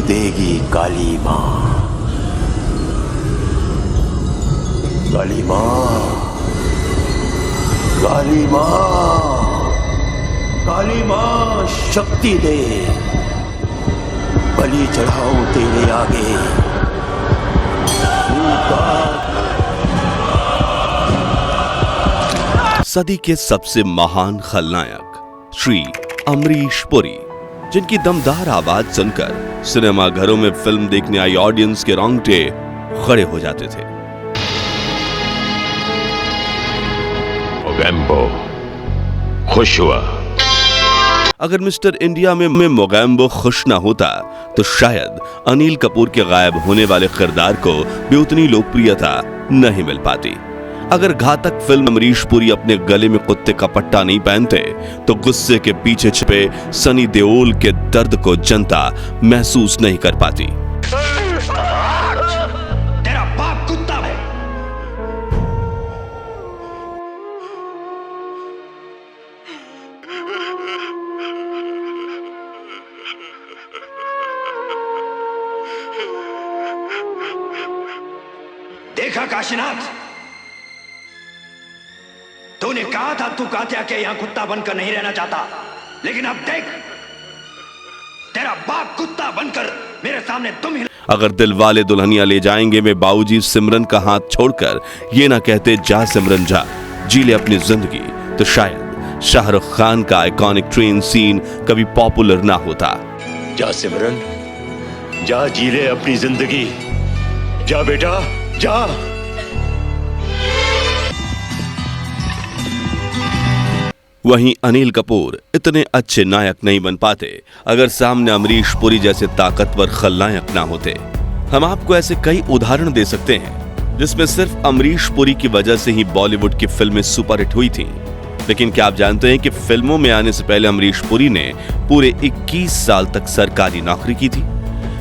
देगी काली माँ। काली माँ, काली माँ, काली माँ शक्ति दे, बलि चढ़ाऊं तेरे आगे। सदी के सबसे महान खलनायक श्री अमरीश पुरी, जिनकी दमदार आवाज सुनकर सिनेमा घरों में फिल्म देखने आई ऑडियंस के रोंगटे खड़े हो जाते थे। मोगैम्बो खुश हुआ। अगर मिस्टर इंडिया में मोगैम्बो खुश ना होता तो शायद अनिल कपूर के गायब होने वाले किरदार को भी उतनी लोकप्रियता नहीं मिल पाती। अगर घातक फिल्म अमरीश पुरी अपने गले में कुत्ते का पट्टा नहीं पहनते तो गुस्से के पीछे छिपे सनी देओल के दर्द को जनता महसूस नहीं कर पाती। तेरा बाप कुत्ता है। देखा काशीनाथ, तूने कहा था तू कात्या के यहां कुत्ता बनकर नहीं रहना चाहता, लेकिन अब देख, तेरा बाप कुत्ता बनकर मेरे सामने तुम ही। अगर दिल वाले दुल्हनिया ले जाएंगे में बाबूजी सिमरन का हाथ छोड़कर ये ना कहते जा सिमरन जा, जी ले अपनी जिंदगी, तो शायद शाहरुख खान का आइकॉनिक ट्रेन सीन कभी पॉपुलर ना होता। जा सिमरन, जा जी ले अपनी जिंदगी, जा बेटा जा। वहीं अनिल कपूर इतने अच्छे नायक नहीं बन पाते अगर सामने अमरीश पुरी जैसे ताकतवर खलनायक ना होते। हम आपको ऐसे कई उदाहरण दे सकते हैं जिसमें सिर्फ अमरीश पुरी की वजह से ही बॉलीवुड की फिल्में सुपरहिट हुई थीं। लेकिन क्या आप जानते हैं कि फिल्मों में आने से पहले अमरीश पुरी ने पूरे 21 साल तक सरकारी नौकरी की थी।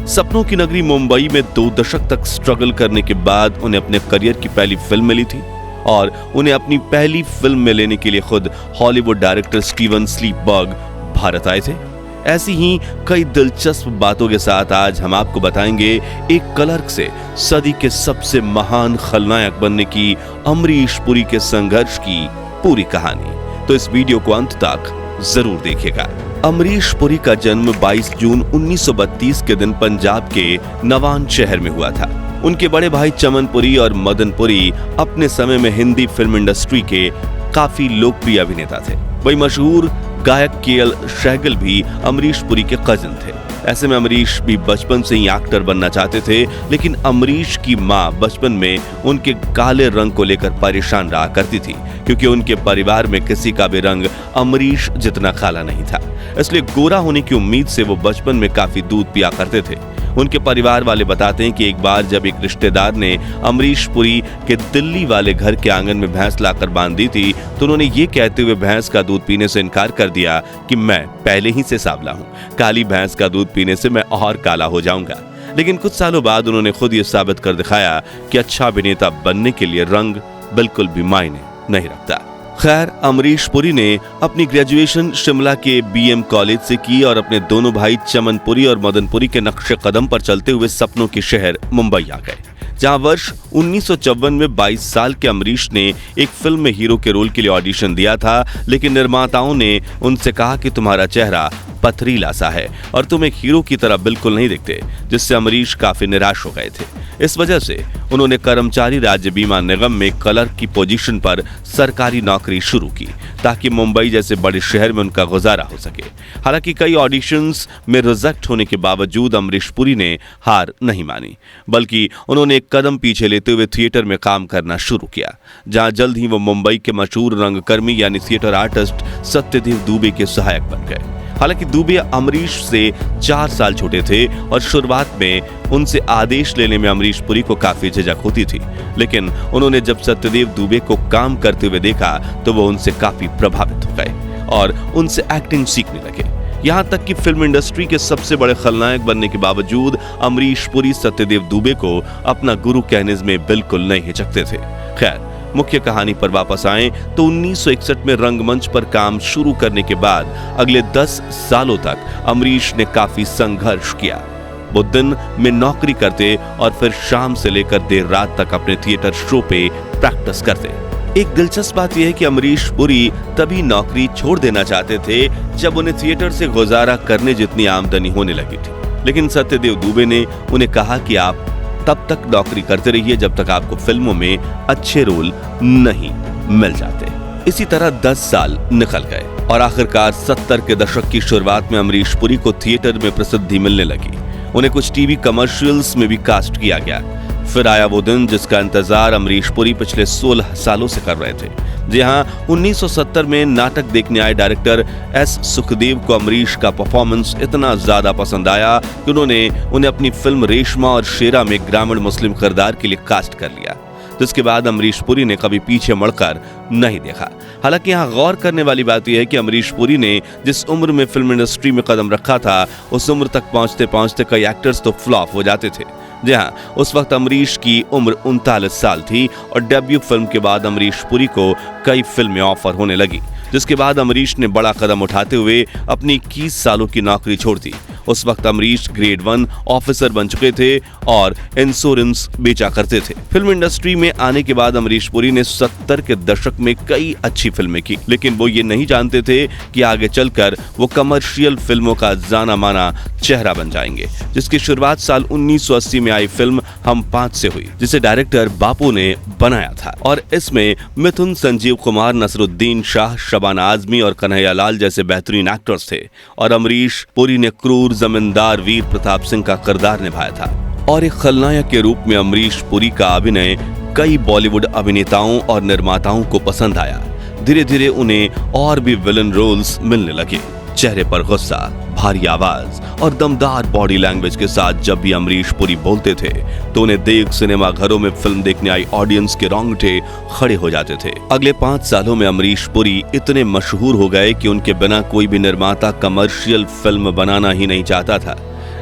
सपनों की नगरी मुंबई में 2 दशक तक स्ट्रगल करने के बाद उन्हें अपने करियर की पहली फिल्म मिली थी और उन्हें अपनी पहली फिल्म में लेने के लिए खुद Hollywood director Steven Spielberg Bharat आए थे। ऐसी ही कई दिलचस्प बातों के साथ आज हम आपको बताएंगे एक क्लर्क से सदी के सबसे महान खलनायक बनने की अमरीश पुरी के संघर्ष की पूरी कहानी। तो इस वीडियो को अंत तक जरूर देखिएगा। अमरीश पुरी का जन्म 22 जून 1932 के दिन पंजाब के नवान शहर में हुआ था। उनके बड़े भाई चमन पुरी और मदन पुरी अपने समय में हिंदी फिल्म इंडस्ट्री के काफी लोकप्रिय अभिनेता थे। वही मशहूर गायक केएल सहगल भी अमरीश पुरी के कजिन थे। ऐसे में अमरीश भी बचपन से ही एक्टर बनना चाहते थे, लेकिन अमरीश की मां बचपन में उनके काले रंग को लेकर परेशान रहा करती थी, क्योंकि उनके परिवार में किसी का भी रंग अमरीश जितना काला नहीं था। इसलिए गोरा होने की उम्मीद से वो बचपन में काफी दूध पिया करते थे। उनके परिवार वाले बताते हैं कि एक बार जब एक रिश्तेदार ने अमरीश पुरी के दिल्ली वाले घर के आंगन में भैंस लाकर बांध दी थी, तो उन्होंने ये कहते हुए भैंस का दूध पीने से इनकार कर दिया कि मैं पहले ही से सांवला हूँ, काली भैंस का दूध पीने से मैं और काला हो जाऊंगा। लेकिन कुछ सालों बाद उन्होंने खुद ये साबित कर दिखाया कि अच्छा अभिनेता बनने के लिए रंग बिल्कुल भी मायने नहीं रखता। खैर, अमरीश पुरी ने अपनी ग्रेजुएशन शिमला के बीएम कॉलेज से की और अपने दोनों भाई चमन पुरी और मदन पुरी के नक्शे कदम पर चलते हुए सपनों के शहर मुंबई आ गए, जहां वर्ष 1954 में 22 साल के अमरीश ने एक फिल्म में हीरो के रोल के लिए ऑडिशन दिया था, लेकिन निर्माताओं ने उनसे कहा कि तुम्हारा चेहरा पथरीला सा है और तुम एक हीरो की तरह बिल्कुल नहीं दिखते, जिससे अमरीश काफी निराश हो गए थे। इस वजह से उन्होंने कर्मचारी राज्य बीमा निगम में क्लर्क की पोजीशन पर सरकारी नौकरी शुरू की, ताकि मुंबई जैसे बड़े शहर में उनका गुजारा हो सके। हालांकि कई ऑडिशंस में रिजेक्ट होने के बावजूद अमरीश पुरी ने हार नहीं मानी, बल्कि उन्होंने एक कदम पीछे लेते हुए थिएटर में काम करना शुरू किया, जहां जल्द ही वो मुंबई के मशहूर रंगकर्मी यानी थिएटर आर्टिस्ट सत्यदेव दुबे के सहायक बन गए। हालांकि दुबे अमरीश से 4 साल छोटे थे और शुरुआत में उनसे आदेश लेने में अमरीश पुरी को काफी झिझक होती थी, लेकिन उन्होंने जब सत्यदेव दुबे को काम करते हुए देखा तो वो उनसे काफी प्रभावित हो गए और उनसे एक्टिंग सीखने लगे। यहाँ तक कि फिल्म इंडस्ट्री के सबसे बड़े खलनायक बनने के बावजूद अमरीश पुरी सत्यदेव दुबे को अपना गुरु कहने में बिल्कुल नहीं हिचकते थे। खैर, मुख्य कहानी पर वापस आएं तो 1961 में रंगमंच पर काम शुरू करने के बाद अगले 10 सालों तक अमरीश ने काफी संघर्ष किया। वो दिन में नौकरी करते और फिर शाम से लेकर देर रात तक अपने थिएटर शो पे प्रैक्टिस करते। एक दिलचस्प बात यह है कि अमरीश पुरी तभी नौकरी छोड़ देना चाहते थे जब उन्हें थिएटर से गुजारा करने जितनी आमदनी होने लगी थी, लेकिन सत्यदेव दुबे ने उन्हें कहा कि आप तब तक नौकरी करते रहिए जब तक आपको फिल्मों में अच्छे रोल नहीं मिल जाते। इसी तरह 10 साल निकल गए और आखिरकार 70 के दशक की शुरुआत में अमरीश पुरी को थिएटर में प्रसिद्धि मिलने लगी। उन्हें कुछ टीवी कमर्शियल्स में भी कास्ट किया गया। फिर आया वो दिन जिसका इंतजार अमरीश पुरी पिछले 16 सालों से कर रहे थे। जी हां, 1970 में नाटक देखने आए डायरेक्टर एस सुखदेव को अमरीश का परफॉर्मेंस इतना ज्यादा पसंद आया कि उन्होंने उन्हें अपनी फिल्म रेशमा और शेरा में ग्रामीण मुस्लिम किरदार के लिए कास्ट कर लिया, जिसके बाद अमरीश पुरी ने कभी पीछे मुड़कर नहीं देखा। हालांकि यहाँ गौर करने वाली बात यह है कि अमरीश पुरी ने जिस उम्र में फिल्म इंडस्ट्री में कदम रखा था, उस उम्र तक पहुंचते पहुंचते कई एक्टर्स तो फ्लॉप हो जाते थे। जी हाँ, उस वक्त अमरीश की उम्र 39 साल थी और डेब्यू फिल्म के बाद अमरीश पुरी को कई फिल्में ऑफर होने लगी, जिसके बाद अमरीश ने बड़ा कदम उठाते हुए अपनी 21 सालों की नौकरी छोड़ दी। उस वक्त अमरीश ग्रेड 1 ऑफिसर बन चुके थे और इंश्योरेंस बेचा करते थे। फिल्म इंडस्ट्री में आने के बाद अमरीश पुरी ने 70 के दशक में कई अच्छी फिल्में की, लेकिन वो ये नहीं जानते थे कि आगे चलकर वो कमर्शियल फिल्मों का जाना माना चेहरा बन जाएंगे, जिसकी शुरुआत साल 1980 में आई फिल्म हम 5 से हुई, जिसे डायरेक्टर बापू ने बनाया था। और इसमें मिथुन, संजीव कुमार, नसरुद्दीन शाह, शबाना आजमी और कन्हैया लाल जैसे बेहतरीन एक्टर्स थे और अमरीश पुरी ने क्रूर जमींदार वीर प्रताप सिंह का किरदार निभाया था। और एक खलनायक के रूप में अमरीश पुरी का अभिनय कई बॉलीवुड अभिनेताओं और निर्माताओं को पसंद आया। धीरे धीरे उन्हें और भी विलन रोल्स मिलने लगे। चेहरे पर गुस्सा, भारी आवाज और दमदार बॉडी लैंग्वेज के साथ जब भी अमरीश पुरी बोलते थे तो उन्हें देख सिनेमा घरों में फिल्म देखने आई ऑडियंस के रोंगटे खड़े हो जाते थे। अगले 5 सालों में अमरीश पुरी इतने मशहूर हो गए कि उनके बिना कोई भी निर्माता कमर्शियल फिल्म बनाना ही नहीं चाहता था,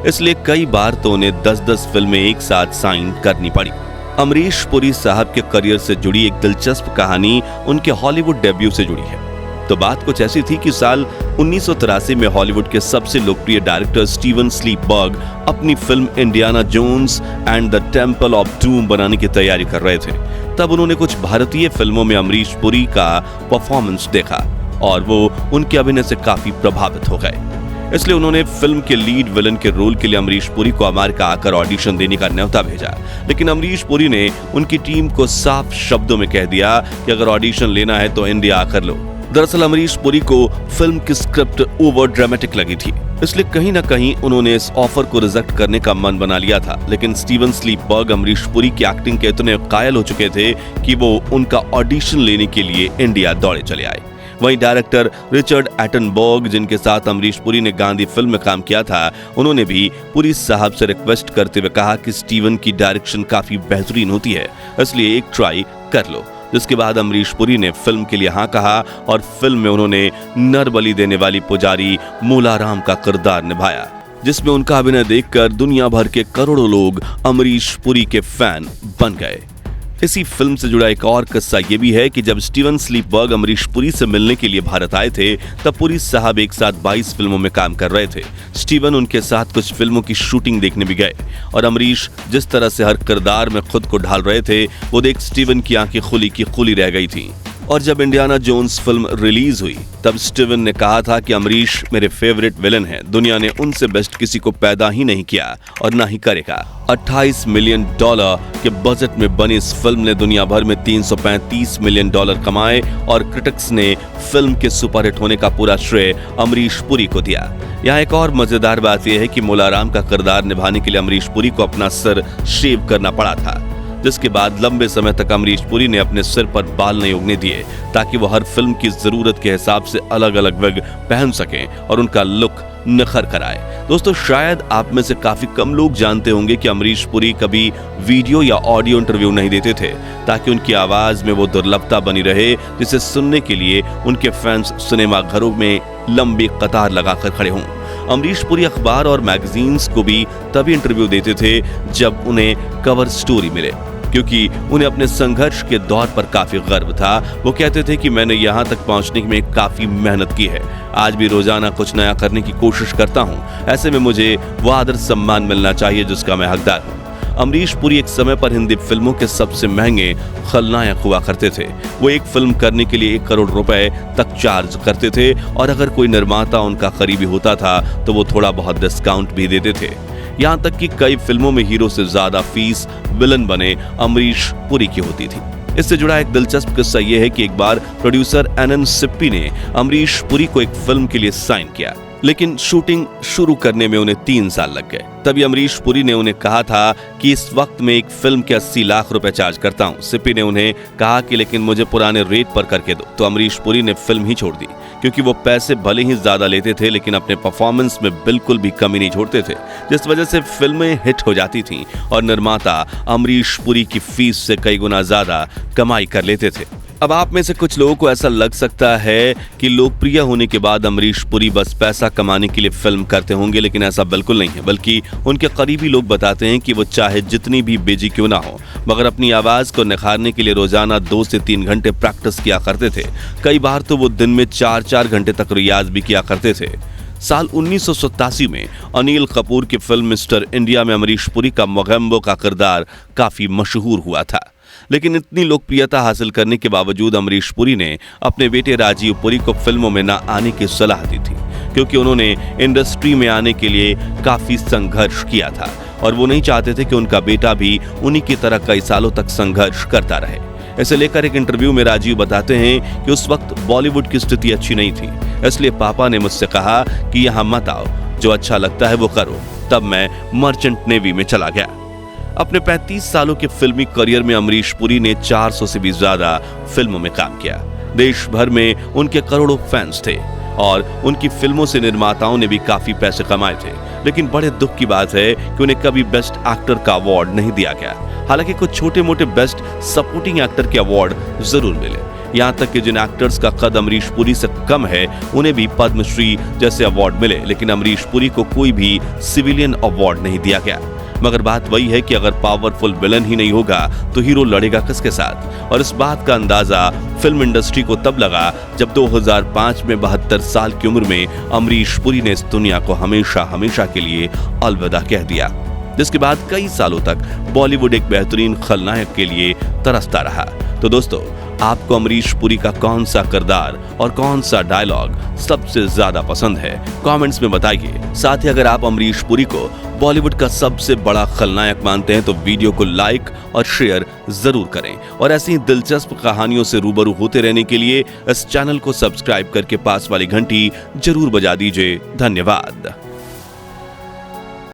इसलिए कई बार तो उन्हें 10-10 फिल्में एक साथ साइन करनी पड़ी। अमरीश पुरी साहब के करियर से जुड़ी एक दिलचस्प कहानी उनके हॉलीवुड डेब्यू से जुड़ी है। तो बात कुछ ऐसी थी कि साल 1983 में हॉलीवुड के सबसे लोकप्रिय डायरेक्टर स्टीवन स्पीलबर्ग अपनी film Indiana Jones and the Temple of Doom बनाने की तैयारी कर रहे थे। तब उन्होंने कुछ भारतीय फिल्मों में अमरीश पुरी का परफॉर्मेंस देखा और वो उनके अभिनय से काफी प्रभावित हो गए, इसलिए उन्होंने फिल्म के लीड विलन के रोल के लिए अमरीश पुरी को अमेरिका आकर ऑडिशन देने का न्योता भेजा। लेकिन अमरीश पुरी ने उनकी टीम को साफ शब्दों में कह दिया कि अगर ऑडिशन लेना है तो इंडिया आकर लो। दरअसल अमरीश पुरी को फिल्म की स्क्रिप्ट ओवर ड्रामेटिक लगी थी, इसलिए कहीं ना कहीं उन्होंने इस ऑफर को रिजेक्ट करने का मन बना लिया था। लेकिन स्टीवन स्पीलबर्ग अमरीश पुरी की एक्टिंग के इतने कायल हो चुके थे कि वो उनका ऑडिशन लेने के लिए इंडिया दौड़े चले आए। वहीं डायरेक्टर रिचर्ड एटनबर्ग, जिनके साथ अमरीश पुरी ने गांधी फिल्म में काम किया था, उन्होंने भी पुरी साहब से रिक्वेस्ट करते हुए कहा कि स्टीवन की डायरेक्शन काफी बेहतरीन होती है, इसलिए एक ट्राई कर लो। जिसके बाद अमरीश पुरी ने फिल्म के लिए हाँ कहा और फिल्म में उन्होंने नरबली देने वाली पुजारी मूलाराम का किरदार निभाया, जिसमें उनका अभिनय देखकर दुनिया भर के करोड़ों लोग अमरीश पुरी के फैन बन गए। इसी फिल्म से जुड़ा एक और किस्सा ये भी है कि जब स्टीवन स्पीलबर्ग अमरीश पुरी से मिलने के लिए भारत आए थे, तब पुरी साहब एक साथ 22 फिल्मों में काम कर रहे थे। स्टीवन उनके साथ कुछ फिल्मों की शूटिंग देखने भी गए और अमरीश जिस तरह से हर किरदार में खुद को ढाल रहे थे, वो देख स्टीवन की आंखें खुली की खुली रह गई थी। और जब इंडियाना जोन्स फिल्म रिलीज हुई, तब स्टीवन ने कहा था कि अमरीश मेरे फेवरेट विलन हैं, दुनिया ने उनसे बेस्ट किसी को पैदा ही नहीं किया और ना ही करेगा। $28 मिलियन के बजट में बनी इस फिल्म ने दुनिया भर में $335 मिलियन कमाए और क्रिटिक्स ने फिल्म के सुपरहिट होने का पूरा श्रेय अमरीश पुरी को दिया। यहाँ एक और मजेदार बात यह है कि मूलाराम का किरदार निभाने के लिए अमरीश पुरी को अपना सिर शेव करना पड़ा था, जिसके बाद लंबे समय तक अमरीश पुरी ने अपने सिर पर बाल नहीं उगने दिए ताकि वो हर फिल्म की जरूरत के हिसाब से अलग अलग विग पहन सकें और उनका लुक निखर कर आए। दोस्तों, शायद आप में से काफी कम लोग जानते होंगे कि अमरीश पुरी कभी वीडियो या ऑडियो इंटरव्यू नहीं देते थे ताकि उनकी आवाज में वो दुर्लभता बनी रहे जिसे सुनने के लिए उनके फैंस सिनेमा घरों में लंबी कतार लगाकर खड़े हों। अमरीश पुरी अखबार और मैगजीन्स को भी तभी इंटरव्यू देते थे जब उन्हें कवर स्टोरी मिले। क्योंकि उन्हें अपने संघर्ष के दौर पर काफी गर्व था। वो कहते थे कि मैंने यहाँ तक पहुँचने में काफी मेहनत की है, आज भी रोजाना कुछ नया करने की कोशिश करता हूँ। ऐसे में मुझे वो आदर सम्मान मिलना चाहिए जिसका मैं हकदार हूँ। अमरीश पुरी एक समय पर हिंदी फिल्मों के सबसे महंगे खलनायक हुआ करते थे। वो एक फिल्म करने के लिए 1 करोड़ रुपए तक चार्ज करते थे और अगर कोई निर्माता उनका करीबी होता था तो वो थोड़ा बहुत डिस्काउंट भी देते थे। यहाँ तक कि कई फिल्मों में हीरो से ज्यादा फीस विलन बने अमरीश पुरी की होती थी। इससे जुड़ा एक दिलचस्प किस्सा ये है कि एक बार प्रोड्यूसर एनएन सिप्पी ने अमरीश पुरी को एक फिल्म के लिए साइन किया, लेकिन शूटिंग शुरू करने में उन्हें 3 साल लग गए। तभी अमरीश पुरी ने उन्हें कहा था कि इस वक्त मैं एक फिल्म के 80 लाख रुपए चार्ज करता हूं। सिप्पी ने उन्हें कहा कि लेकिन मुझे पुराने रेट पर करके दो, तो अमरीश पुरी ने फिल्म ही छोड़ दी, क्योंकि वो पैसे भले ही ज्यादा लेते थे लेकिन अपने परफॉर्मेंस में बिल्कुल भी कमी नहीं छोड़ते थे, जिस वजह से फिल्में हिट हो जाती थीं और निर्माता अमरीश पुरी की फीस से कई गुना ज्यादा कमाई कर लेते थे। अब आप में से कुछ लोगों को ऐसा लग सकता है कि लोकप्रिय होने के बाद अमरीश पुरी बस पैसा कमाने के लिए फिल्म करते होंगे, लेकिन ऐसा बिल्कुल नहीं है। बल्कि उनके करीबी लोग बताते हैं कि वो चाहे जितनी भी बिजी क्यों ना हो, मगर अपनी आवाज को निखारने के लिए रोजाना 2 से 3 घंटे प्रैक्टिस किया करते थे। कई बार तो वो दिन में 4-4 घंटे तक रियाज भी किया करते थे। साल 1987 में अनिल कपूर की फिल्म मिस्टर इंडिया में अमरीश पुरी का मोगेम्बो का किरदार काफी मशहूर हुआ था, लेकिन इतनी लोकप्रियता हासिल करने के बावजूद अमरीश पुरी ने अपने बेटे राजीव पुरी को फिल्मों में न आने की सलाह दी थी, क्योंकि उन्होंने इंडस्ट्री में आने के लिए काफी संघर्ष किया था और वो नहीं चाहते थे कि उनका बेटा भी उन्हीं की तरह कई सालों तक संघर्ष करता रहे। इसे लेकर एक इंटरव्यू में राजीव बताते हैं कि उस वक्त बॉलीवुड की स्थिति अच्छी नहीं थी, इसलिए पापा ने मुझसे कहा कि यहाँ मत आओ, जो अच्छा लगता है वो करो। तब मैं मर्चेंट नेवी में चला गया। अपने 35 सालों के फिल्मी करियर में अमरीश पुरी ने 400 से भी ज्यादा फिल्मों में काम किया। देश भर में उनके करोड़ों फैंस थे और उनकी फिल्मों से निर्माताओं ने भी काफी पैसे कमाए थे, लेकिन बड़े दुख की बात है कि उन्हें कभी बेस्ट एक्टर का अवार्ड नहीं दिया गया। हालांकि कुछ छोटे मोटे बेस्ट सपोर्टिंग एक्टर के अवार्ड जरूर मिले। यहाँ तक कि जिन एक्टर्स का कद अमरीश पुरी से कम है उन्हें भी पद्मश्री जैसे अवार्ड मिले, लेकिन अमरीश पुरी को कोई भी सिविलियन अवार्ड नहीं दिया गया। मगर बात वही है कि अगर पावरफुल विलन ही नहीं होगा तो हीरो लड़ेगा किसके साथ? और इस बात का अंदाजा फिल्म इंडस्ट्री को तब लगा जब 2005 में 72 साल की उम्र में अमरीश पुरी ने इस दुनिया को हमेशा हमेशा के लिए अलविदा कह दिया, जिसके बाद कई सालों तक बॉलीवुड एक बेहतरीन खलनायक के लिए तरसता रहा। तो दोस्तों, आपको अमरीश पुरी का कौन सा किरदार और कौन सा डायलॉग सबसे ज्यादा पसंद है? कमेंट्स में बताइए। साथ ही अगर आप अमरीश पुरी को बॉलीवुड का सबसे बड़ा खलनायक मानते हैं तो वीडियो को लाइक और शेयर जरूर करें और ऐसी ही दिलचस्प कहानियों से रूबरू होते रहने के लिए इस चैनल को सब्सक्राइब करके पास वाली घंटी जरूर बजा दीजिए। धन्यवाद।